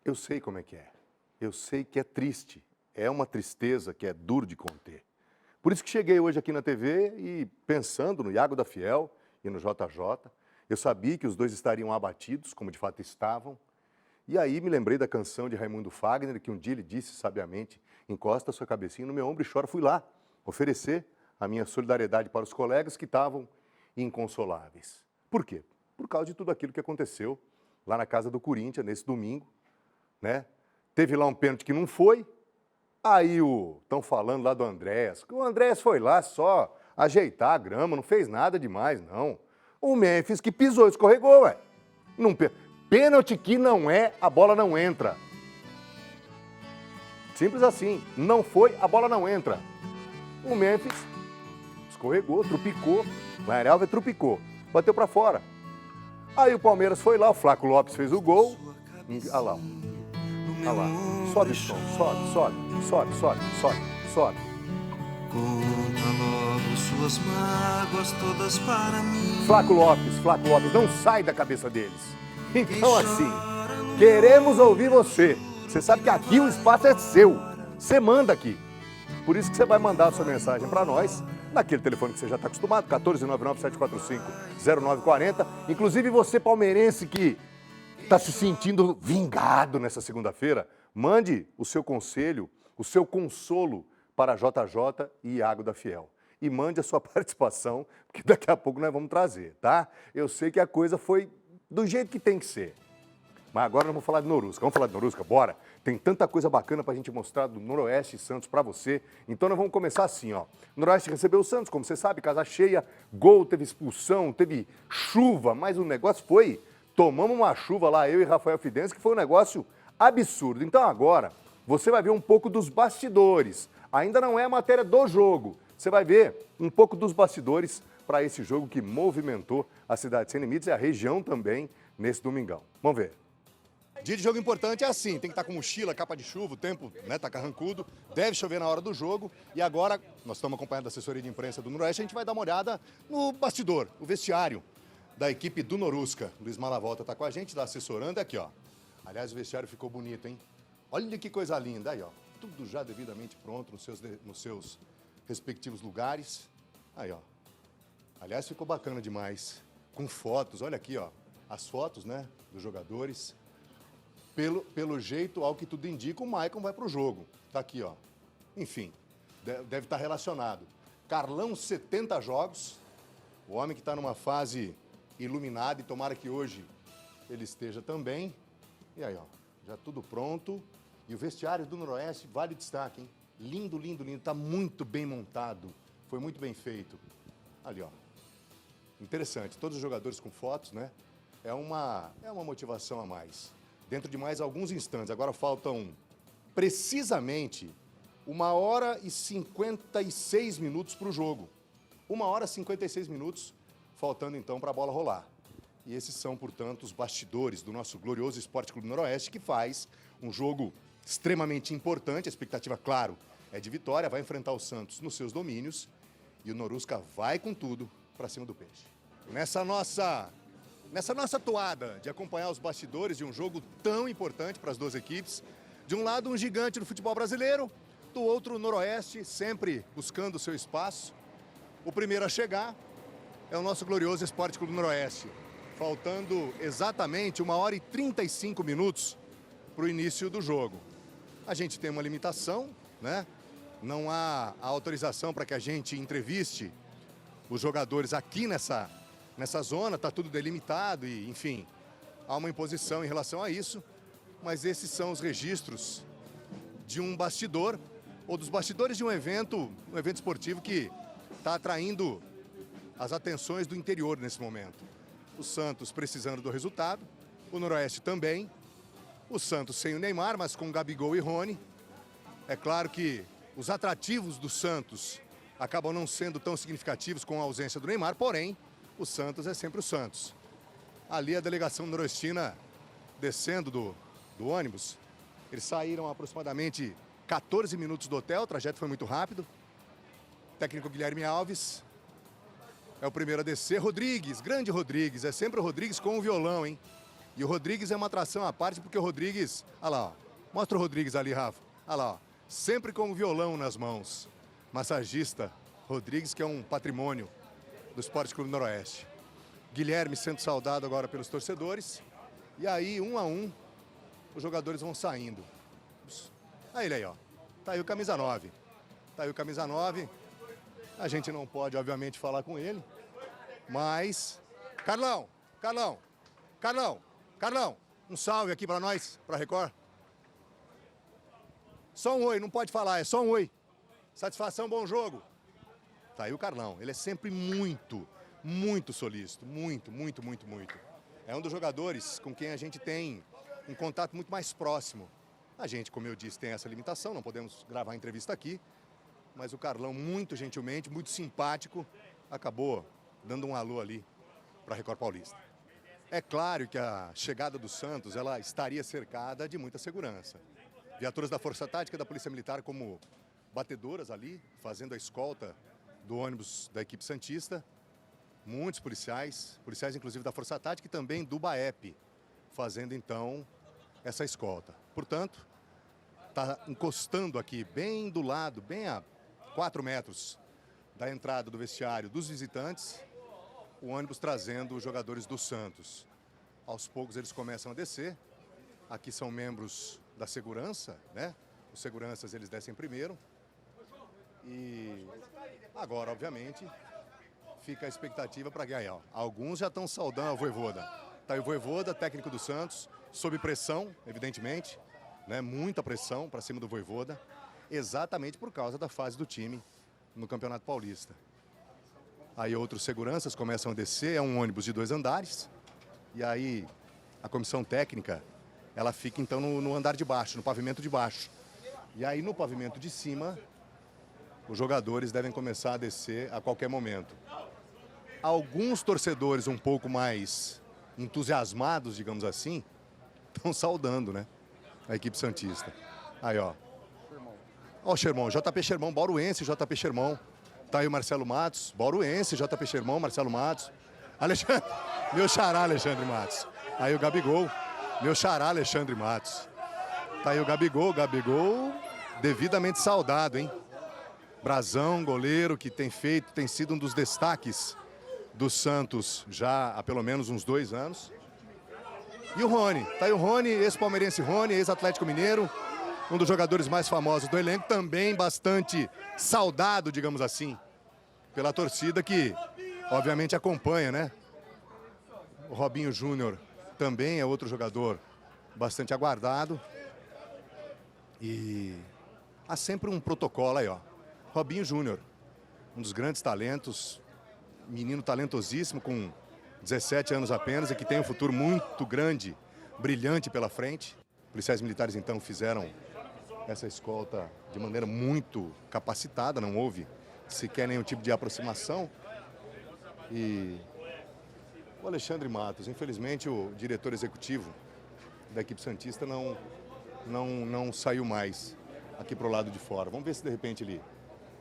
Eu sei como é que é. Eu sei que é triste. É uma tristeza que é duro de conter. Por isso que cheguei hoje aqui na TV e pensando no Iago da Fiel e no JJ, eu sabia que os dois estariam abatidos, como de fato estavam. E aí me lembrei da canção de Raimundo Fagner, que um dia ele disse sabiamente: encosta a sua cabecinha no meu ombro e chora. Fui lá oferecer a minha solidariedade para os colegas que estavam inconsoláveis. Por quê? Por causa de tudo aquilo que aconteceu lá na casa do Corinthians nesse domingo, né? Teve lá um pênalti que não foi. Aí estão falando lá do Andréas, que o Andréas foi lá só ajeitar a grama, não fez nada demais, não. O Memphis que pisou, escorregou, ué. Não, pênalti que não é, a bola não entra. Simples assim. Não foi, a bola não entra. O Memphis escorregou, trupicou. O Ranieri Alves trupicou. Bateu pra fora. Aí o Palmeiras foi lá, o Flaco Lopes fez o gol. Olha lá. Olha lá. Sobe o som, sobe. Conta logo suas mágoas todas para mim. Flaco Lopes, não sai da cabeça deles. Então assim, queremos ouvir você. Você sabe que aqui o espaço é seu. Você manda aqui. Por isso que você vai mandar a sua mensagem para nós, naquele telefone que você já está acostumado, 14997450940. Inclusive você palmeirense que está se sentindo vingado nessa segunda-feira, mande o seu conselho, o seu consolo para JJ e Iago da Fiel. E mande a sua participação, porque daqui a pouco nós vamos trazer, tá? Eu sei que a coisa foi do jeito que tem que ser. Mas agora nós vamos falar de Norusca. Vamos falar de Norusca? Bora! Tem tanta coisa bacana pra gente mostrar do Noroeste e Santos pra você. Então nós vamos começar assim, ó. O Noroeste recebeu o Santos, como você sabe, casa cheia, gol, teve expulsão, teve chuva, mas o negócio foi... Tomamos uma chuva lá, eu e Rafael Fidense, que foi um negócio absurdo. Então agora, você vai ver um pouco dos bastidores. Ainda não é a matéria do jogo. Você vai ver um pouco dos bastidores para esse jogo que movimentou a cidade sem limites e a região também nesse domingão. Vamos ver. Dia de jogo importante é assim, tem que estar com mochila, capa de chuva, o tempo tá carrancudo, deve chover na hora do jogo. E agora, nós estamos acompanhando a assessoria de imprensa do Noroeste, a gente vai dar uma olhada no bastidor, o vestiário da equipe do Norusca. Luiz Malavolta está com a gente, está assessorando aqui, ó. Aliás, o vestiário ficou bonito, hein? Olha que coisa linda aí, ó. Tudo já devidamente pronto nos seus respectivos lugares. Aí, ó. Aliás, ficou bacana demais. Com fotos, olha aqui, ó. As fotos, né, dos jogadores. Pelo jeito, ao que tudo indica, o Maicon vai para o jogo. Tá aqui, ó. Enfim, deve estar relacionado. Carlão, 70 jogos. O homem que está numa fase iluminada e tomara que hoje ele esteja também. E aí, ó, já tudo pronto. E o vestiário do Noroeste vale destaque, hein? Lindo, lindo, lindo. Tá muito bem montado. Foi muito bem feito. Ali, ó. Interessante. Todos os jogadores com fotos, né? É uma motivação a mais. Dentro de mais alguns instantes. Agora faltam precisamente 1h56 minutos para o jogo. 1h56 minutos, faltando então para a bola rolar. E esses são, portanto, os bastidores do nosso glorioso Esporte Clube Noroeste, que faz um jogo extremamente importante. A expectativa, claro, é de vitória. Vai enfrentar o Santos nos seus domínios. E o Norusca vai com tudo para cima do peixe. Nessa nossa toada de acompanhar os bastidores de um jogo tão importante para as duas equipes, de um lado um gigante do futebol brasileiro, do outro o Noroeste, sempre buscando o seu espaço. O primeiro a chegar é o nosso glorioso Esporte Clube Noroeste, faltando exatamente 1h35 minutos para o início do jogo. A gente tem uma limitação, né? Não há a autorização para que a gente entreviste os jogadores aqui nessa zona, está tudo delimitado e, enfim, há uma imposição em relação a isso, mas esses são os registros de um bastidor, ou dos bastidores de um evento esportivo que está atraindo as atenções do interior nesse momento. O Santos precisando do resultado, o Noroeste também, o Santos sem o Neymar, mas com Gabigol e Rony. É claro que os atrativos do Santos acabam não sendo tão significativos com a ausência do Neymar, porém, o Santos é sempre o Santos. Ali a delegação noroestina descendo do ônibus. Eles saíram há aproximadamente 14 minutos do hotel, o trajeto foi muito rápido. Técnico Guilherme Alves é o primeiro a descer. Rodrigues, grande Rodrigues, é sempre o Rodrigues com o violão, hein? E o Rodrigues é uma atração à parte, porque o Rodrigues... Olha lá, ó. Mostra o Rodrigues ali, Rafa. Olha lá, ó. Sempre com o violão nas mãos. Massagista Rodrigues, que é um patrimônio do Esporte Clube Noroeste. Guilherme sendo saudado agora pelos torcedores. E aí, um a um, os jogadores vão saindo. Aí ele aí, ó. Tá aí o camisa 9. Tá aí o camisa 9. A gente não pode, obviamente, falar com ele. Mas... Carlão, um salve aqui pra nós, pra Record. Só um oi, não pode falar, é só um oi. Satisfação, bom jogo. Tá aí o Carlão, ele é sempre muito solícito, muito. É um dos jogadores com quem a gente tem um contato muito mais próximo. A gente, como eu disse, tem essa limitação, não podemos gravar a entrevista aqui, mas o Carlão, muito gentilmente, muito simpático, acabou dando um alô ali para a Record Paulista. É claro que a chegada do Santos, ela estaria cercada de muita segurança. Viaturas da Força Tática da Polícia Militar como batedoras ali, fazendo a escolta do ônibus da equipe santista. Muitos policiais inclusive da Força Tática e também do BAEP, fazendo então essa escolta. Portanto, está encostando aqui bem do lado, bem a 4 metros da entrada do vestiário dos visitantes, o ônibus trazendo os jogadores do Santos. Aos poucos eles começam a descer. Aqui são membros da segurança, né? Os seguranças, eles descem primeiro. E agora, obviamente, fica a expectativa para ganhar. Ó. Alguns já estão saudando o Vojvoda. Tá aí o Vojvoda, técnico do Santos, sob pressão, evidentemente, né? Muita pressão para cima do Vojvoda, exatamente por causa da fase do time no Campeonato Paulista. Aí outros seguranças começam a descer, é um ônibus de 2 andares. E aí a comissão técnica, ela fica então no andar de baixo, no pavimento de baixo. E aí no pavimento de cima, os jogadores devem começar a descer a qualquer momento. Alguns torcedores um pouco mais entusiasmados, digamos assim, estão saudando, né? A equipe santista. Aí, ó. Ó o Xermão, JP Xermão, bauruense, JP Xermão. Tá aí o Marcelo Matos, bauruense, JP Xermão, Marcelo Matos. Alexandre, meu xará Alexandre Matos. Aí o Gabigol, meu xará Alexandre Matos. Tá aí o Gabigol, devidamente saudado, hein? Brazão, goleiro, que tem sido um dos destaques do Santos já há pelo menos uns 2 anos. E o Rony, tá aí o Rony, ex-palmeirense Rony, ex-Atlético Mineiro, um dos jogadores mais famosos do elenco, também bastante saudado, digamos assim, pela torcida que, obviamente, acompanha, né? O Robinho Júnior também é outro jogador bastante aguardado. E há sempre um protocolo aí, ó. Robinho Júnior, um dos grandes talentos, menino talentosíssimo, com 17 anos apenas e que tem um futuro muito grande, brilhante pela frente. Policiais militares, então, fizeram essa escolta de maneira muito capacitada, não houve sequer nenhum tipo de aproximação. E o Alexandre Matos, infelizmente, o diretor executivo da equipe santista não saiu mais aqui para o lado de fora. Vamos ver se, de repente, ele...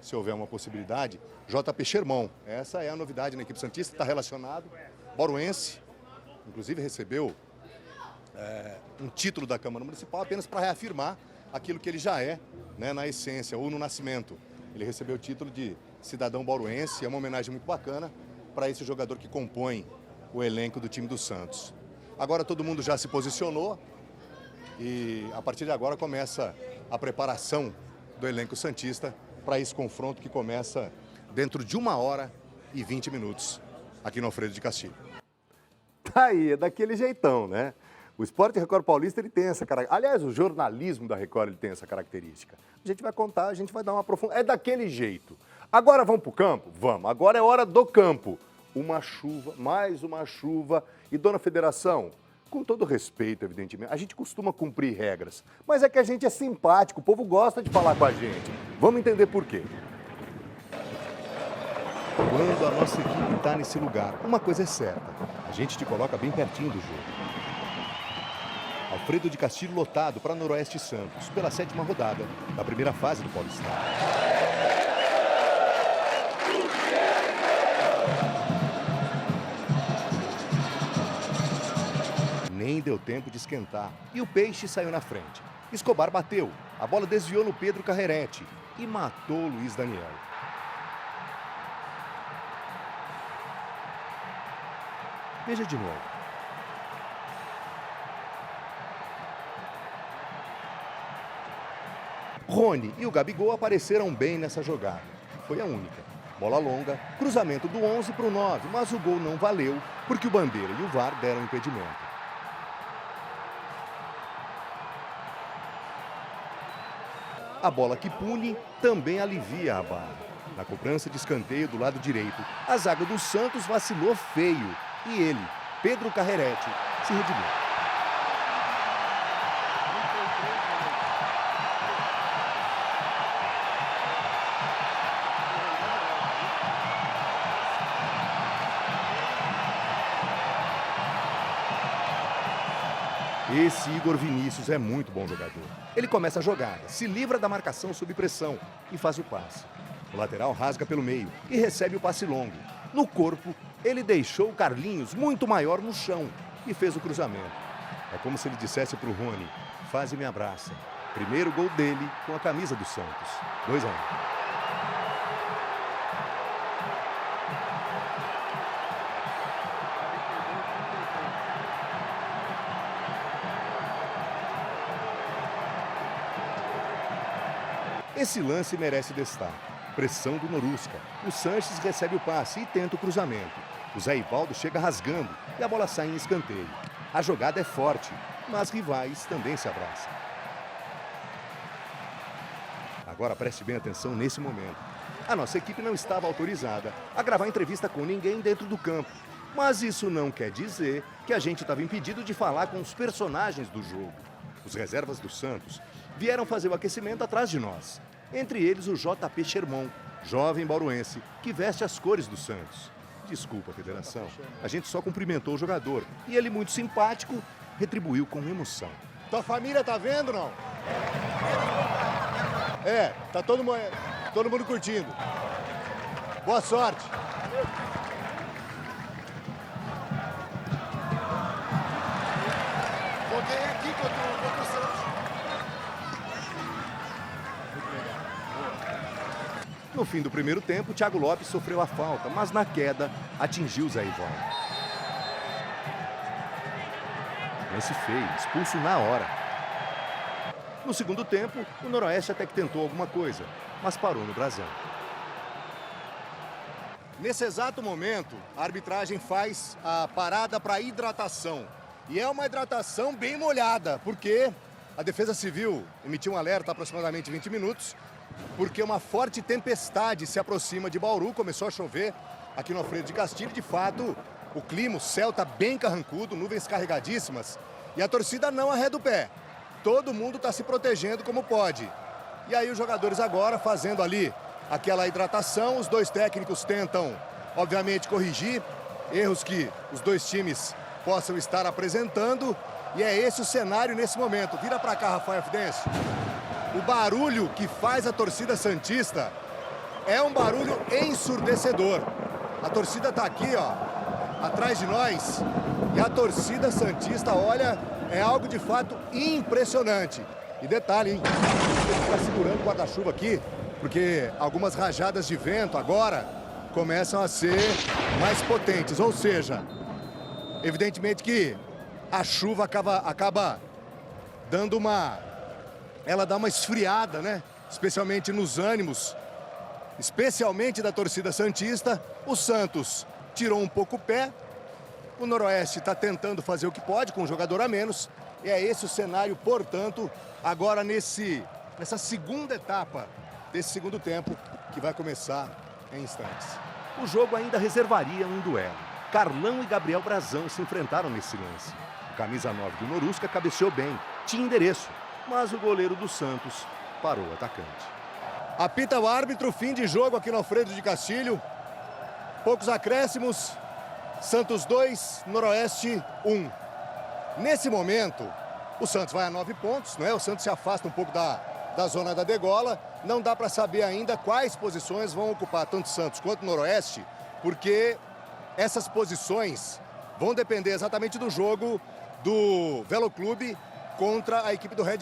se houver uma possibilidade, JP Xermão. Essa é a novidade na equipe santista, está relacionado. Bauruense, inclusive recebeu um título da Câmara Municipal apenas para reafirmar aquilo que ele já é, né, na essência, ou no nascimento. Ele recebeu o título de cidadão bauruense, é uma homenagem muito bacana para esse jogador que compõe o elenco do time do Santos. Agora todo mundo já se posicionou e a partir de agora começa a preparação do elenco santista para esse confronto que começa dentro de 1h20 aqui no Alfredo de Castilho. Tá aí, é daquele jeitão, né? O Esporte Record Paulista, ele tem essa característica. Aliás, o jornalismo da Record, ele tem essa característica. A gente vai contar, a gente vai dar uma aprofundada. É daquele jeito. Agora vamos pro campo? Vamos. Agora é hora do campo. Uma chuva, mais uma chuva. E, dona Federação, com todo respeito, evidentemente, a gente costuma cumprir regras. Mas é que a gente é simpático, o povo gosta de falar com a gente. Vamos entender por quê. Quando a nossa equipe está nesse lugar, uma coisa é certa, a gente te coloca bem pertinho do jogo. Alfredo de Castilho lotado para Noroeste Santos, pela 7ª rodada da primeira fase do Paulistão. Nem deu tempo de esquentar e o Peixe saiu na frente. Escobar bateu, a bola desviou no Pedro Carreretti e matou o Luiz Daniel. Veja de novo. Rony e o Gabigol apareceram bem nessa jogada. Foi a única. Bola longa, cruzamento do 11 para o 9, mas o gol não valeu porque o Bandeira e o VAR deram impedimento. A bola que pune também alivia a barra. Na cobrança de escanteio do lado direito, a zaga do Santos vacilou feio e ele, Pedro Carreretti, se redimiu. Esse Igor Vinícius é muito bom jogador. Ele começa a jogada, se livra da marcação sob pressão e faz o passe. O lateral rasga pelo meio e recebe o passe longo. No corpo, ele deixou o Carlinhos muito maior no chão e fez o cruzamento. É como se ele dissesse para o Rony: faz e me abraça. Primeiro gol dele com a camisa do Santos. 2-1. Esse lance merece destaque. Pressão do Norusca. O Sanches recebe o passe e tenta o cruzamento. O Zé Ivaldo chega rasgando e a bola sai em escanteio. A jogada é forte, mas rivais também se abraçam. Agora preste bem atenção nesse momento. A nossa equipe não estava autorizada a gravar entrevista com ninguém dentro do campo. Mas isso não quer dizer que a gente estava impedido de falar com os personagens do jogo. Os reservas do Santos vieram fazer o aquecimento atrás de nós. Entre eles o JP Sherman, jovem bauruense, que veste as cores do Santos. Desculpa, federação, a gente só cumprimentou o jogador e ele, muito simpático, retribuiu com emoção. Tua família tá vendo, não? Tá todo mundo curtindo. Boa sorte. Joguei aqui contra o Santos. No fim do primeiro tempo, Thiago Lopes sofreu a falta, mas na queda atingiu o Zé Ivaldo. Lance feio, expulso na hora. No segundo tempo, o Noroeste até que tentou alguma coisa, mas parou no brasão. Nesse exato momento, a arbitragem faz a parada para hidratação. E é uma hidratação bem molhada, porque a Defesa Civil emitiu um alerta há aproximadamente 20 minutos, porque uma forte tempestade se aproxima de Bauru, começou a chover aqui no Alfredo de Castilho. De fato, o clima, o céu está bem carrancudo, nuvens carregadíssimas, e a torcida não arreda o pé. Todo mundo está se protegendo como pode. E aí os jogadores agora fazendo ali aquela hidratação, os dois técnicos tentam, obviamente, corrigir erros que os dois times possam estar apresentando, e é esse o cenário nesse momento. Vira para cá, Rafael Fidencio. O barulho que faz a torcida santista é um barulho ensurdecedor. A torcida está aqui, ó, atrás de nós, e a torcida santista, olha, é algo de fato impressionante. E detalhe, hein? Ele está segurando o guarda-chuva aqui, porque algumas rajadas de vento agora começam a ser mais potentes. Ou seja, evidentemente que a chuva acaba dando uma... Ela dá uma esfriada, né? Especialmente nos ânimos, especialmente da torcida santista. O Santos tirou um pouco o pé. O Noroeste está tentando fazer o que pode com um jogador a menos. E é esse o cenário, portanto, agora nessa segunda etapa desse segundo tempo, que vai começar em instantes. O jogo ainda reservaria um duelo. Carlão e Gabriel Brazão se enfrentaram nesse lance. O camisa 9 do Norusca cabeceou bem, tinha endereço, mas o goleiro do Santos parou o atacante. Apita o árbitro, fim de jogo aqui no Alfredo de Castilho. Poucos acréscimos, Santos 2, Noroeste 1. Nesse momento, o Santos vai a 9 pontos, né? O Santos se afasta um pouco da zona da degola. Não dá para saber ainda quais posições vão ocupar tanto Santos quanto Noroeste, porque essas posições vão depender exatamente do jogo do Velo Clube contra a equipe do Red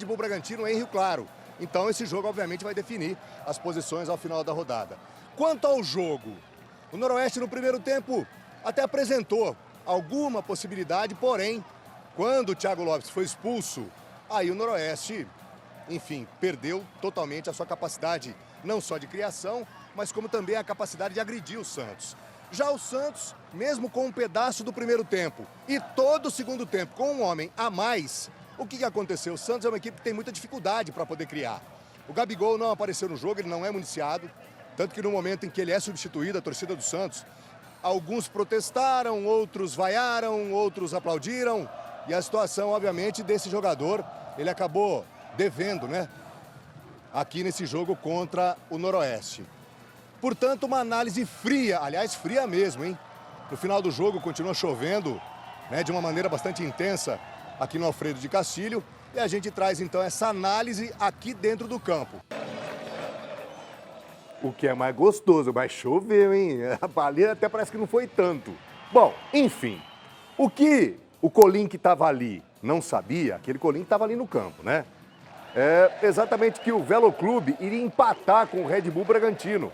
Bull Bragantino em Rio Claro. Então esse jogo obviamente vai definir as posições ao final da rodada. Quanto ao jogo, o Noroeste no primeiro tempo até apresentou alguma possibilidade, porém, quando o Thiago Lopes foi expulso, aí o Noroeste, enfim, perdeu totalmente a sua capacidade, não só de criação, mas como também a capacidade de agredir o Santos. Já o Santos, mesmo com um pedaço do primeiro tempo e todo o segundo tempo com um homem a mais, o que aconteceu? O Santos é uma equipe que tem muita dificuldade para poder criar. O Gabigol não apareceu no jogo, ele não é municiado, tanto que no momento em que ele é substituído, a torcida do Santos, alguns protestaram, outros vaiaram, outros aplaudiram, e a situação, obviamente, desse jogador, ele acabou devendo, né? Aqui nesse jogo contra o Noroeste. Portanto, uma análise fria, aliás, fria mesmo, hein? No final do jogo continua chovendo, né, de uma maneira bastante intensa aqui no Alfredo de Castilho, e a gente traz então essa análise aqui dentro do campo. O que é mais gostoso, mas choveu, hein? Ali até parece que não foi tanto. Bom, enfim, o que o Colim que estava ali não sabia, aquele Colim que estava ali no campo, né? É exatamente que o Velo Clube iria empatar com o Red Bull Bragantino.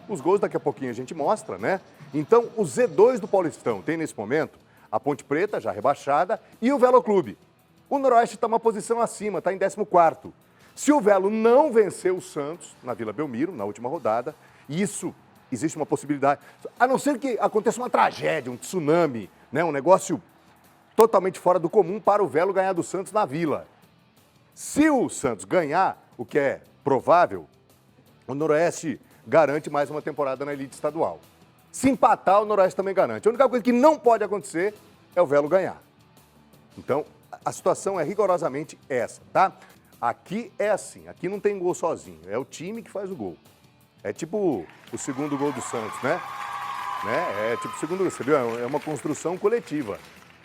Os gols daqui a pouquinho a gente mostra, né? Então, o Z2 do Paulistão tem nesse momento a Ponte Preta, já rebaixada, e o Velo Clube. O Noroeste está uma posição acima, está em 14º. Se o Velo não vencer o Santos na Vila Belmiro, na última rodada, isso, existe uma possibilidade, a não ser que aconteça uma tragédia, um tsunami, né? Um negócio totalmente fora do comum para o Velo ganhar do Santos na Vila. Se o Santos ganhar, o que é provável, o Noroeste garante mais uma temporada na elite estadual. Se empatar, o Noroeste também garante. A única coisa que não pode acontecer é o Velo ganhar. Então, a situação é rigorosamente essa, tá? Aqui é assim, aqui não tem gol sozinho, é o time que faz o gol. É tipo o segundo gol do Santos, né? É tipo o segundo gol, você viu? É uma construção coletiva.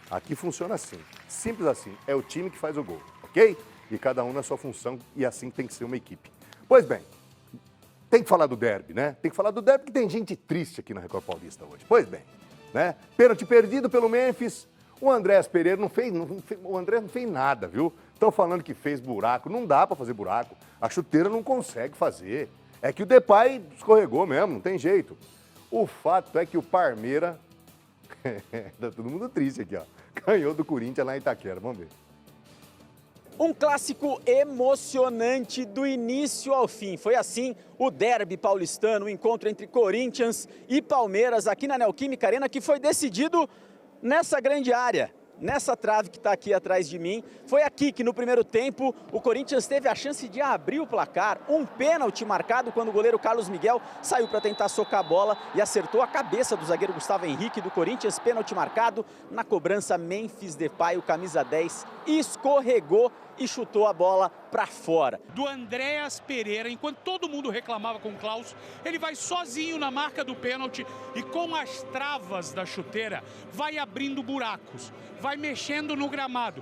Aqui funciona assim, simples assim, é o time que faz o gol, ok? E cada um na sua função, e assim tem que ser uma equipe. Pois bem, tem que falar do derby, né? Tem que falar do derby porque tem gente triste aqui na Record Paulista hoje. Pois bem, né? Pênalti perdido pelo Memphis. O Andrés Pereira o André não fez nada, viu? Estão falando que fez buraco. Não dá para fazer buraco. A chuteira não consegue fazer. É que o Depay escorregou mesmo, não tem jeito. O fato é que o Parmeira... Tá todo mundo triste aqui, ó. Ganhou do Corinthians lá em Itaquera. Vamos ver. Um clássico emocionante do início ao fim. Foi assim o derby paulistano, o encontro entre Corinthians e Palmeiras aqui na Neoquímica Arena, que foi decidido nessa grande área, nessa trave que está aqui atrás de mim. Foi aqui que no primeiro tempo o Corinthians teve a chance de abrir o placar. Um pênalti marcado quando o goleiro Carlos Miguel saiu para tentar socar a bola e acertou a cabeça do zagueiro Gustavo Henrique do Corinthians. Pênalti marcado. Na cobrança, Memphis Depay, o camisa 10, escorregou e chutou a bola para fora. Do Andréas Pereira, enquanto todo mundo reclamava com o Klaus, ele vai sozinho na marca do pênalti e com as travas da chuteira vai abrindo buracos, vai mexendo no gramado.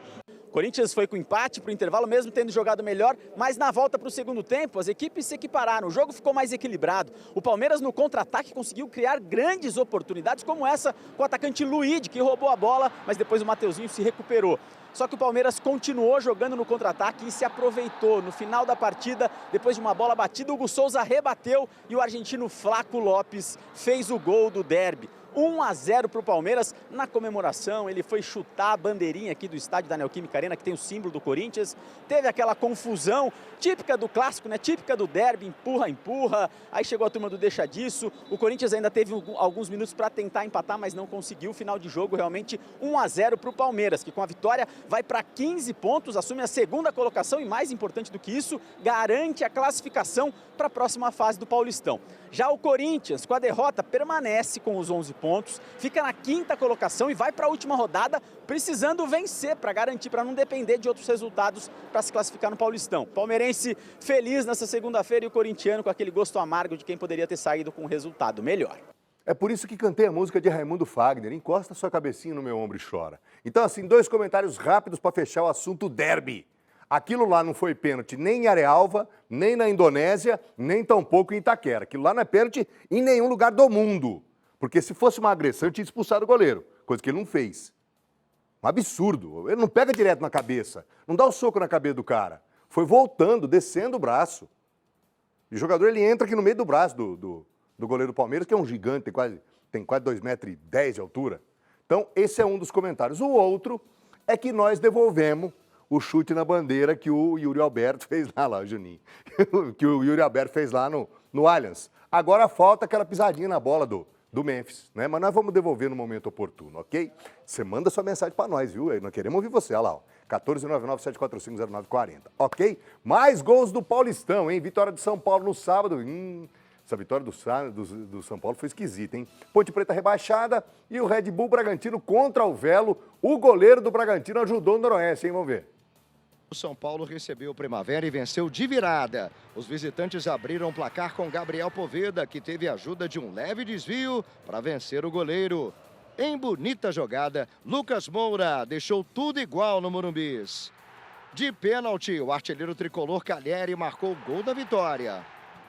Corinthians foi com empate para o intervalo, mesmo tendo jogado melhor, mas na volta para o segundo tempo as equipes se equipararam, o jogo ficou mais equilibrado. O Palmeiras no contra-ataque conseguiu criar grandes oportunidades, como essa com o atacante Luíde, que roubou a bola, mas depois o Mateuzinho se recuperou. Só que o Palmeiras continuou jogando no contra-ataque e se aproveitou. No final da partida, depois de uma bola batida, o Hugo Souza rebateu e o argentino Flaco Lopes fez o gol do derby. 1-0 para o Palmeiras. Na comemoração, ele foi chutar a bandeirinha aqui do estádio da Neoquímica Arena, que tem o símbolo do Corinthians. Teve aquela confusão típica do clássico, né? Típica do derby, empurra, empurra. Aí chegou a turma do deixa disso. O Corinthians ainda teve alguns minutos para tentar empatar, mas não conseguiu. Final de jogo, realmente 1-0 para o Palmeiras, que com a vitória vai para 15 pontos, assume a segunda colocação e, mais importante do que isso, garante a classificação para a próxima fase do Paulistão. Já o Corinthians, com a derrota, permanece com os 11 pontos, fica na quinta colocação e vai para a última rodada precisando vencer para garantir, para não depender de outros resultados para se classificar no Paulistão. Palmeirense feliz nessa segunda-feira e o corintiano com aquele gosto amargo de quem poderia ter saído com um resultado melhor. É por isso que cantei a música de Raimundo Fagner, Encosta sua cabecinha no meu ombro e chora. Então, assim, 2 comentários rápidos para fechar o assunto derby. Aquilo lá não foi pênalti nem em Arealva, nem na Indonésia, nem tampouco em Itaquera. Aquilo lá não é pênalti em nenhum lugar do mundo. Porque se fosse uma agressão, tinha expulsado o goleiro, coisa que ele não fez. Um absurdo. Ele não pega direto na cabeça. Não dá o soco na cabeça do cara. Foi voltando, descendo o braço. E o jogador, ele entra aqui no meio do braço do goleiro do Palmeiras, que é um gigante, tem quase 2,10 metros de altura. Então, esse é um dos comentários. O outro é que nós devolvemos o chute na bandeira que o Yuri Alberto fez lá, o Juninho. Que o Yuri Alberto fez lá no Allianz. Agora falta aquela pisadinha na bola do Memphis, né? Mas nós vamos devolver no momento oportuno, ok? Você manda sua mensagem para nós, viu? Nós queremos ouvir você, olha lá, ó. 14997450940, ok? Mais gols do Paulistão, hein? Vitória de São Paulo no sábado. Essa vitória do São Paulo foi esquisita, hein? Ponte Preta rebaixada e o Red Bull Bragantino contra o Velo. O goleiro do Bragantino ajudou o Noroeste, hein? Vamos ver. O São Paulo recebeu o Primavera e venceu de virada. Os visitantes abriram o placar com Gabriel Poveda, que teve ajuda de um leve desvio para vencer o goleiro. Em bonita jogada, Lucas Moura deixou tudo igual no Morumbis. De pênalti, o artilheiro tricolor Calheri marcou o gol da vitória.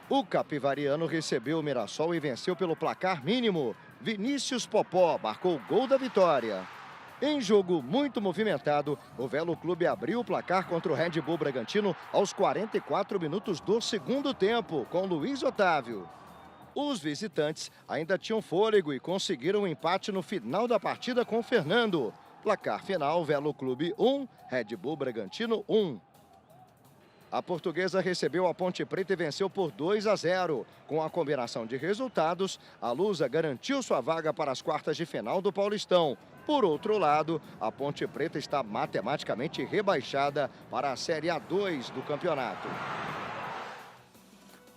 O capivariano recebeu o Mirassol e venceu pelo placar mínimo. Vinícius Popó marcou o gol da vitória. Em jogo muito movimentado, o Velo Clube abriu o placar contra o Red Bull Bragantino aos 44 minutos do segundo tempo, com Luiz Otávio. Os visitantes ainda tinham fôlego e conseguiram um empate no final da partida com Fernando. Placar final, Velo Clube 1, Red Bull Bragantino 1. A Portuguesa recebeu a Ponte Preta e venceu por 2-0. Com a combinação de resultados, a Lusa garantiu sua vaga para as quartas de final do Paulistão. Por outro lado, a Ponte Preta está matematicamente rebaixada para a Série A2 do campeonato.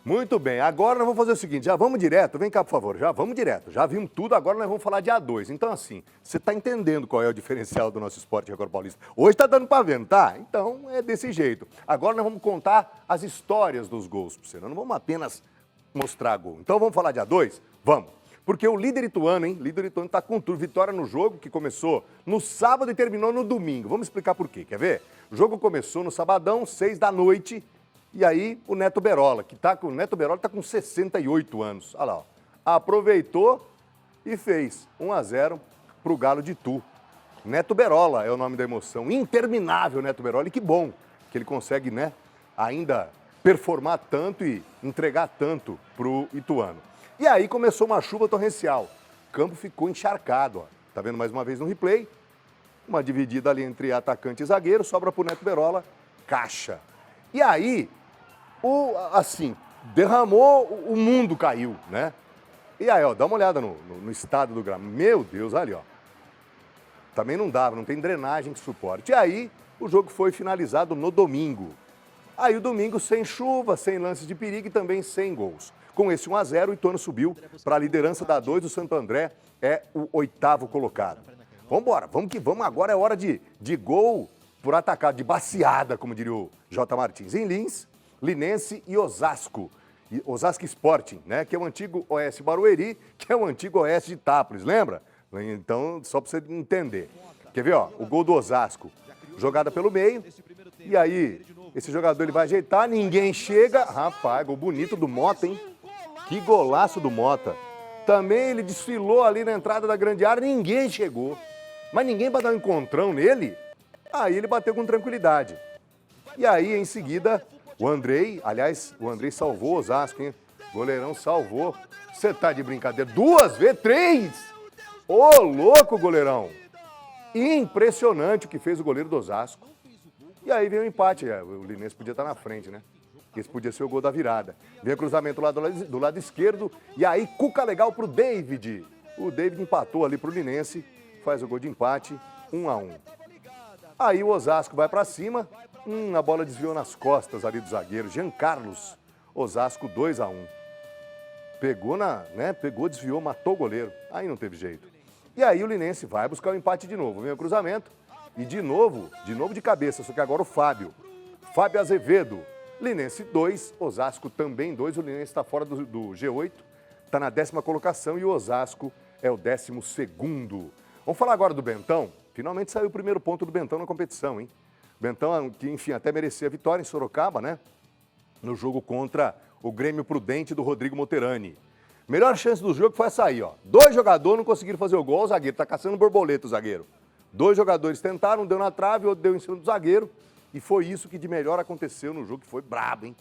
Muito bem, agora nós vamos fazer o seguinte, já vamos direto, vem cá por favor, já vamos direto, já vimos tudo, agora nós vamos falar de A2. Então assim, você está entendendo qual é o diferencial do nosso esporte Record Paulista? Hoje está dando para ver, não tá? Então é desse jeito. Agora nós vamos contar as histórias dos gols para você, nós não vamos apenas mostrar gol. Então vamos falar de A2? Vamos. Porque o líder ituano, hein? O líder ituano está com tudo. Vitória no jogo que começou no sábado e terminou no domingo. Vamos explicar por quê, quer ver? O jogo começou no sabadão, 6 da noite. E aí o Neto Berola, o Neto Berola está com 68 anos. Olha lá, ó. Aproveitou e fez 1-0 para o Galo de Itu. Neto Berola é o nome da emoção. Interminável Neto Berola. E que bom que ele consegue, né, ainda performar tanto e entregar tanto para o ituano. E aí começou uma chuva torrencial. O campo ficou encharcado, ó. Tá vendo mais uma vez no replay? Uma dividida ali entre atacante e zagueiro, sobra para o Neto Berola, caixa. E aí, derramou, o mundo caiu, né? E aí, ó, dá uma olhada no estado do gramado. Meu Deus, ali, ó. Também não dava, não tem drenagem que suporte. E aí, o jogo foi finalizado no domingo. Aí o domingo sem chuva, sem lances de perigo e também sem gols. Com esse 1-0, o Ituano subiu para a liderança da A2, o Santo André é o 8º colocado. Vamos embora, vamos que vamos, agora é hora de gol por atacado, de baciada, como diria o J. Martins. Em Lins, Linense e Osasco. Osasco Sporting, né? Que é o antigo OS Barueri, que é o antigo OS de Itápolis, lembra? Então, só para você entender. Quer ver, ó? O gol do Osasco, jogada pelo meio, e aí esse jogador ele vai ajeitar, ninguém chega. Rapaz, gol bonito do Mota, hein? Que golaço do Mota. Também ele desfilou ali na entrada da grande área, ninguém chegou. Mas ninguém para dar um encontrão nele. Aí ele bateu com tranquilidade. E aí, em seguida, o Andrei salvou o Osasco, hein? Goleirão salvou. Você tá de brincadeira? 2 vezes, 3! Ô, louco, goleirão! Impressionante o que fez o goleiro do Osasco. E aí veio o empate. O Linense podia estar na frente, né? Esse podia ser o gol da virada. Vem o cruzamento lá do lado esquerdo. E aí, cuca legal pro David. O David empatou ali pro Linense. Faz o gol de empate, 1-1. Aí o Osasco vai para cima. A bola desviou nas costas ali do zagueiro. Jean Carlos. Osasco 2-1. Pegou, desviou, matou o goleiro. Aí não teve jeito. E aí o Linense vai buscar o empate de novo. Vem o cruzamento. E de novo de cabeça. Só que agora o Fábio Azevedo. Linense 2, Osasco também 2. O Linense está fora do G8. Está na 10ª colocação e o Osasco é o 12º. Vamos falar agora do Bentão. Finalmente saiu o primeiro ponto do Bentão na competição, hein? Bentão, que enfim, até merecia a vitória em Sorocaba, né? No jogo contra o Grêmio Prudente do Rodrigo Moterani. Melhor chance do jogo foi essa aí, ó. 2 jogadores não conseguiram fazer o gol, o zagueiro tá caçando borboleta, o zagueiro. 2 jogadores tentaram, um deu na trave, outro deu em cima do zagueiro. E foi isso que de melhor aconteceu no jogo, que foi brabo, hein?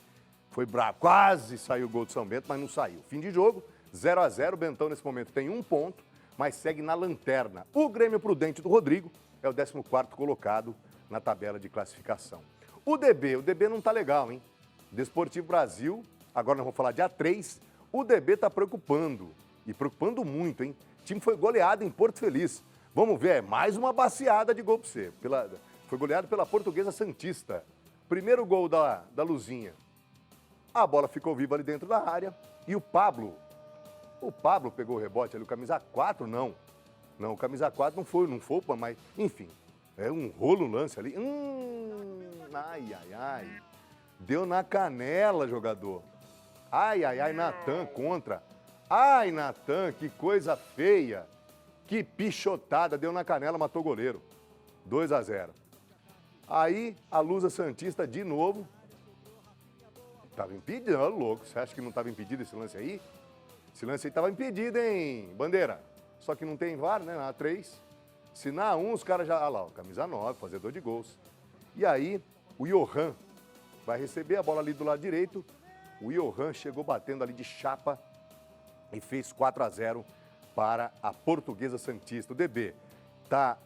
Foi brabo. Quase saiu o gol do São Bento, mas não saiu. Fim de jogo, 0 a 0. O Bentão, nesse momento, tem 1 ponto, mas segue na lanterna. O Grêmio Prudente do Rodrigo é o 14º colocado na tabela de classificação. O DB não tá legal, hein? Desportivo Brasil, agora nós vamos falar de A3. O DB tá preocupando, e preocupando muito, hein? O time foi goleado em Porto Feliz. Vamos ver, mais uma baciada de gol para você. Foi goleado pela Portuguesa Santista. Primeiro gol da Luzinha. A bola ficou viva ali dentro da área. E o Pablo pegou o rebote ali. O camisa 4, não. Não, o camisa 4 não foi, mas enfim. É um rolo lance ali. Ai. Deu na canela, jogador. Ai, Natan contra. Ai, Natan, que coisa feia. Que pichotada, deu na canela, matou o goleiro. 2 a 0. Aí, a Lusa Santista de novo. Estava impedido, olha louco. Você acha que não estava impedido esse lance aí? Esse lance aí estava impedido, hein, Bandeira? Só que não tem VAR, né, na A3. Se na A1, os caras já... Olha lá, camisa 9, fazedor de gols. E aí, o Johan vai receber a bola ali do lado direito. O Johan chegou batendo ali de chapa e fez 4 a 0 para a Portuguesa Santista. O DB tá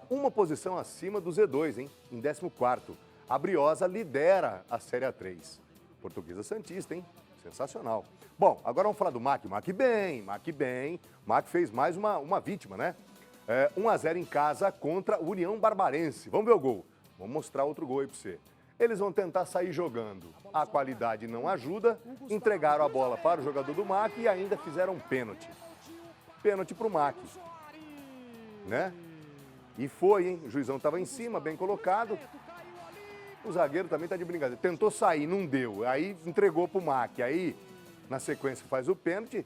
uma posição acima do Z2, hein? Em 14º. A Briosa lidera a Série A3. Portuguesa Santista, hein? Sensacional. Bom, agora vamos falar do MAC. MAC bem. MAC fez mais uma vítima, né? 1 a 0 em casa contra o União Barbarense. Vamos ver o gol. Vamos mostrar outro gol aí para você. Eles vão tentar sair jogando. A qualidade não ajuda. Entregaram a bola para o jogador do MAC e ainda fizeram um pênalti. Pênalti para o MAC. Né? E foi, hein? O juizão estava em cima, bem colocado. O zagueiro também está de brincadeira. Tentou sair, não deu. Aí entregou para o MAC. Aí, na sequência, faz o pênalti.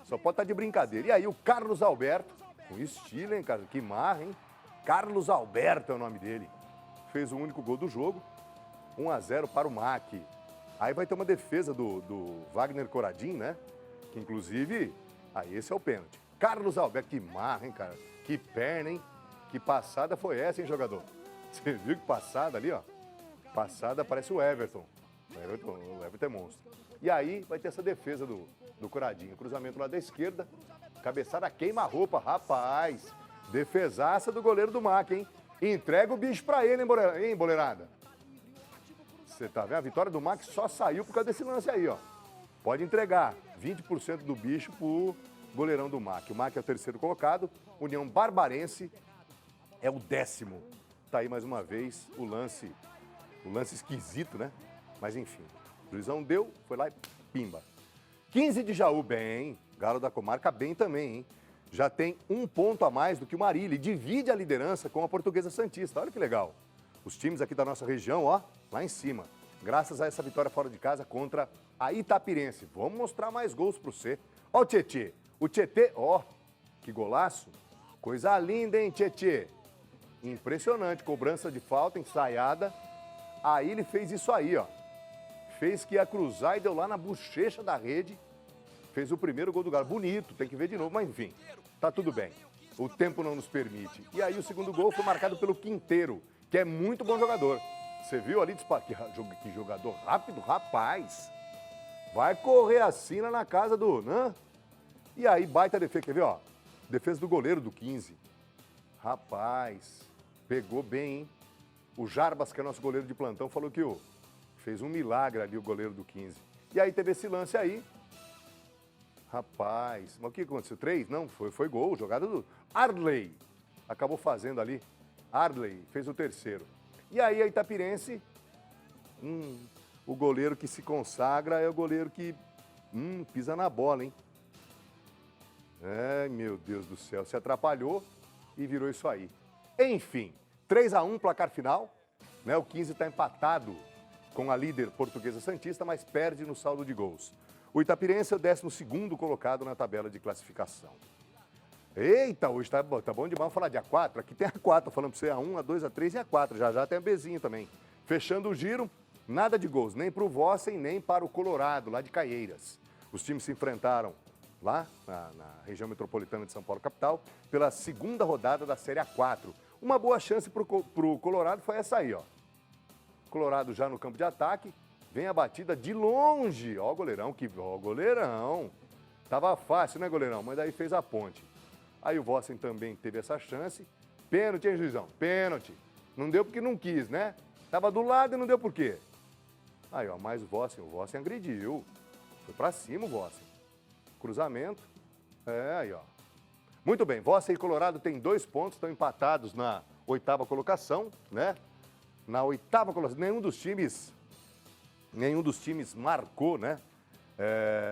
Só pode estar de brincadeira. E aí o Carlos Alberto, com estilo, hein, cara? Que marra, hein? Carlos Alberto é o nome dele. Fez o único gol do jogo. 1 a 0 para o MAC. Aí vai ter uma defesa do Wagner Coradinho, né? Que, inclusive, aí esse é o pênalti. Carlos Alberto, que marra, hein, cara? Que perna, hein? Que passada foi essa, hein, jogador? Você viu que passada ali, ó? Passada parece o Everton. O Everton é monstro. E aí vai ter essa defesa do Coradinho. Cruzamento lá da esquerda. Cabeçada queima-roupa, rapaz. Defesaça do goleiro do MAC, hein? Entrega o bicho pra ele, hein, boleirada? Você tá vendo? A vitória do MAC só saiu por causa desse lance aí, ó. Pode entregar 20% do bicho pro goleirão do MAC. O MAC é o 3º colocado. União Barbarense é o 10º. Tá aí mais uma vez o lance esquisito, né? Mas enfim, o juizão deu, foi lá e pimba. 15 de Jaú, bem. Galo da Comarca, bem também, hein? Já tem 1 ponto a mais do que o Marília e divide a liderança com a Portuguesa Santista. Olha que legal. Os times aqui da nossa região, ó, lá em cima. Graças a essa vitória fora de casa contra a Itapirense. Vamos mostrar mais gols para você. Ó o Tietê. O Tietê, ó, que golaço. Coisa linda, hein, Tietê? Impressionante. Cobrança de falta, ensaiada. Aí ele fez isso aí, ó. Fez que ia cruzar e deu lá na bochecha da rede. Fez o primeiro gol do Galo. Bonito, tem que ver de novo, mas enfim, tá tudo bem. O tempo não nos permite. E aí o segundo gol foi marcado pelo Quinteiro, que é muito bom jogador. Você viu ali, que jogador rápido, rapaz. Vai correr assim lá na casa do... Né? E aí, baita defesa, quer ver, ó? Defesa do goleiro do 15. Rapaz, pegou bem, hein? O Jarbas, que é nosso goleiro de plantão, falou que fez um milagre ali o goleiro do 15. E aí teve esse lance aí. Rapaz, mas o que aconteceu? 3? Não, foi gol, jogada do Arley. Acabou fazendo ali. Arley fez o 3º. E aí a Itapirense, o goleiro que se consagra é o goleiro que pisa na bola, hein? Ai, meu Deus do céu, se atrapalhou e virou isso aí. Enfim, 3 a 1 placar final, né? O 15 está empatado com a líder Portuguesa Santista, mas perde no saldo de gols. O Itapirense é o 12º colocado na tabela de classificação. Eita, hoje tá bom demais, vamos falar de A4. Aqui tem A4, falando para você A1, A2, A3 e A4. Já tem a Bzinho também. Fechando o giro, nada de gols, nem para o Vossen, nem para o Colorado, lá de Caieiras. Os times se enfrentaram lá na região metropolitana de São Paulo, capital, pela segunda rodada da Série A4. Uma boa chance pro Colorado foi essa aí, ó. Colorado já no campo de ataque, vem a batida de longe. Ó o goleirão, ó o goleirão. Tava fácil, né, goleirão? Mas daí fez a ponte. Aí o Vossen também teve essa chance. Pênalti, hein, juizão? Pênalti. Não deu porque não quis, né? Tava do lado e não deu por quê? Aí, ó, mais o Vossen agrediu. Foi pra cima o Vossen. Cruzamento. Aí, ó. Muito bem, Vossen e Colorado têm 2 pontos, estão empatados na 8ª colocação, né? Na 8ª colocação, nenhum dos times marcou, né?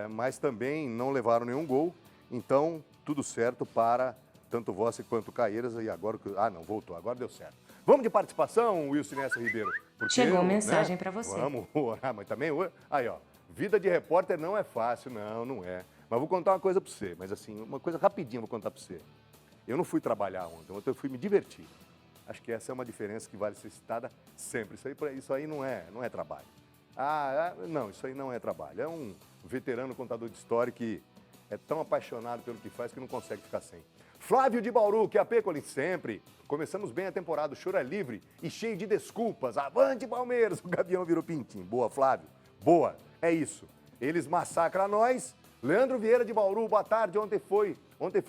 Mas também não levaram nenhum gol, então tudo certo para tanto Vossen quanto Caieiras. E agora, não, voltou, agora deu certo. Vamos de participação, Wilson Nessa Ribeiro. Chegou mensagem para você. Vamos orar, mas também, aí ó, vida de repórter não é fácil, não é. Mas vou contar uma coisa para você, mas assim, uma coisa rapidinha vou contar para você. Eu não fui trabalhar ontem eu fui me divertir. Acho que essa é uma diferença que vale ser citada sempre. Isso aí não é trabalho. Não, isso aí não é trabalho. É um veterano contador de história que é tão apaixonado pelo que faz que não consegue ficar sem. Flávio de Bauru, QAP, Colim, sempre. Começamos bem a temporada, o choro é livre e cheio de desculpas. Avante, Palmeiras! O Gavião virou pintinho. Boa, Flávio. Boa, é isso. Eles massacram nós. Leandro Vieira de Bauru, boa tarde. Ontem foi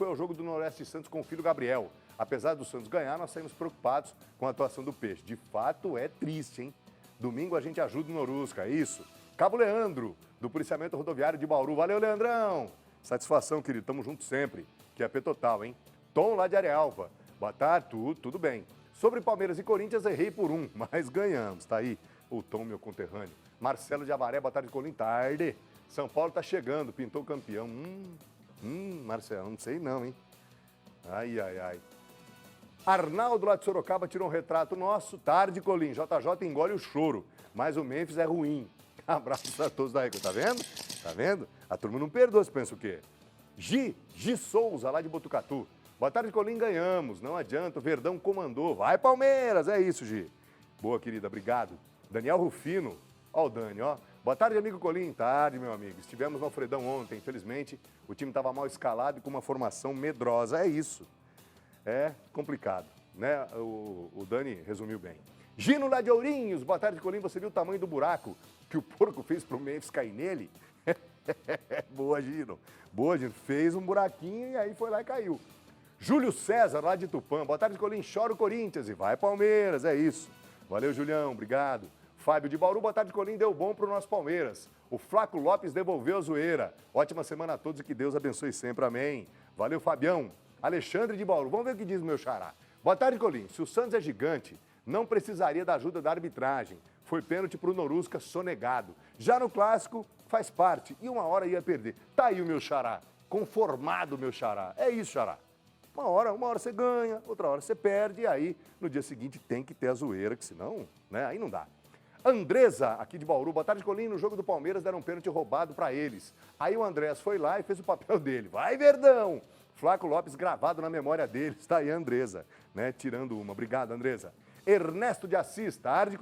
o jogo do Noroeste Santos com o filho Gabriel. Apesar do Santos ganhar, nós saímos preocupados com a atuação do Peixe. De fato, é triste, hein? Domingo a gente ajuda o Norusca, é isso. Cabo Leandro, do Policiamento Rodoviário de Bauru. Valeu, Leandrão! Satisfação, querido. Tamo junto sempre. QAP total, hein? Tom lá de Arealva. Boa tarde, tudo bem. Sobre Palmeiras e Corinthians, errei por 1, mas ganhamos. Tá aí o Tom, meu conterrâneo. Marcelo de Avaré, boa tarde, Colim. Tarde. São Paulo tá chegando, pintou campeão. Marcelo, não sei não, hein? Ai. Arnaldo lá de Sorocaba tirou um retrato nosso. Tarde, Colim. JJ engole o choro, mas o Memphis é ruim. Abraços a todos da Record. Tá vendo? Tá vendo? A turma não perdoa, você pensa o quê? Gi Souza, lá de Botucatu. Boa tarde, Colim, ganhamos. Não adianta, o Verdão comandou. Vai, Palmeiras, é isso, Gi. Boa, querida, obrigado. Daniel Rufino. Ó o Dani, ó. Boa tarde, amigo Colim. Tarde, meu amigo. Estivemos no Alfredão ontem. Infelizmente, o time estava mal escalado e com uma formação medrosa. É isso. É complicado, né? O Dani resumiu bem. Gino lá de Ourinhos. Boa tarde, Colim. Você viu o tamanho do buraco que o porco fez pro Memphis cair nele? Boa, Gino. Boa, Gino. Fez um buraquinho e aí foi lá e caiu. Júlio César, lá de Tupã. Boa tarde, Colim. Chora o Corinthians e vai Palmeiras. É isso. Valeu, Julião. Obrigado. Fábio de Bauru. Boa tarde, Colim. Deu bom pro nosso Palmeiras. O Flaco Lopes devolveu a zoeira. Ótima semana a todos e que Deus abençoe sempre. Amém. Valeu, Fabião. Alexandre de Bauru. Vamos ver o que diz o meu xará. Boa tarde, Colim. Se o Santos é gigante, não precisaria da ajuda da arbitragem. Foi pênalti pro Norusca, sonegado. Já no clássico, faz parte. E uma hora ia perder. Tá aí o meu xará. Conformado, meu xará. É isso, xará. Uma hora você ganha, outra hora você perde. E aí, no dia seguinte, tem que ter a zoeira, que senão, né, aí não dá. Andresa, aqui de Bauru. Boa tarde, Colim. No jogo do Palmeiras, deram um pênalti roubado para eles. Aí o Andrés foi lá e fez o papel dele. Vai, Verdão! Flaco Lopes gravado na memória deles. Está aí a Andresa, né? Tirando uma. Obrigado, Andresa. Ernesto de Assis, tarde.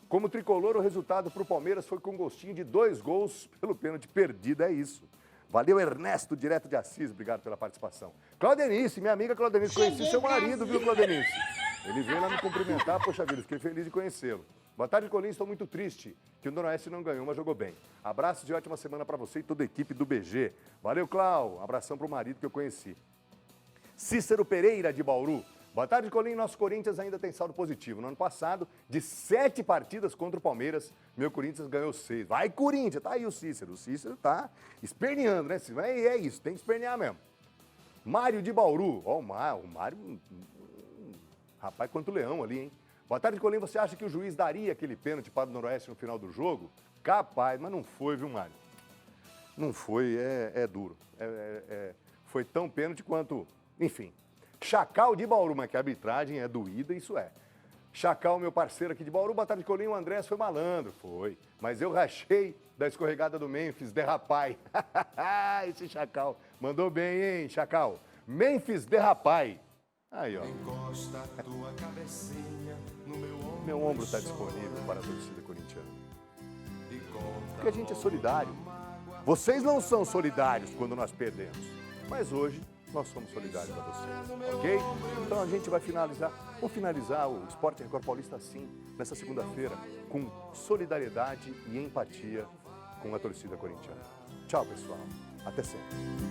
Como tricolor, o resultado para o Palmeiras foi com gostinho de 2 gols pelo pênalti perdido. É isso. Valeu, Ernesto, direto de Assis. Obrigado pela participação. Claudenice, minha amiga Claudenice. Conheci seu marido, viu, Claudenice? Ele veio lá me cumprimentar. Poxa vida, fiquei feliz de conhecê-lo. Boa tarde, Colim. Estou muito triste que o Noroeste não ganhou, mas jogou bem. Abraços e ótima semana para você e toda a equipe do BG. Valeu, Clau. Abração para o marido que eu conheci. Cícero Pereira, de Bauru. Boa tarde, Colim. Nosso Corinthians ainda tem saldo positivo. No ano passado, de 7 partidas contra o Palmeiras, meu Corinthians ganhou 6. Vai, Corinthians! Tá aí o Cícero. O Cícero tá esperneando, né? É isso, tem que espernear mesmo. Mário de Bauru. Ó, o Mário... Rapaz, quanto leão ali, hein? Boa tarde, Colim. Você acha que o juiz daria aquele pênalti para o Noroeste no final do jogo? Capaz, mas não foi, viu, Mário? Não foi, é duro. Foi tão pênalti quanto... Enfim. Chacal de Bauru, mas que a arbitragem é doída, isso é. Chacal, meu parceiro aqui de Bauru. Boa tarde, Colim. O Andrés foi malandro. Foi. Mas eu rachei da escorregada do Memphis, derrapai. Esse Chacal mandou bem, hein, Chacal? Memphis, derrapai. Aí, ó. Meu ombro está disponível para a torcida corintiana. Porque a gente é solidário. Vocês não são solidários quando nós perdemos. Mas hoje nós somos solidários a você, ok? Então a gente vai finalizar o Esporte Record Paulista assim, nessa segunda-feira, com solidariedade e empatia com a torcida corintiana. Tchau, pessoal. Até sempre.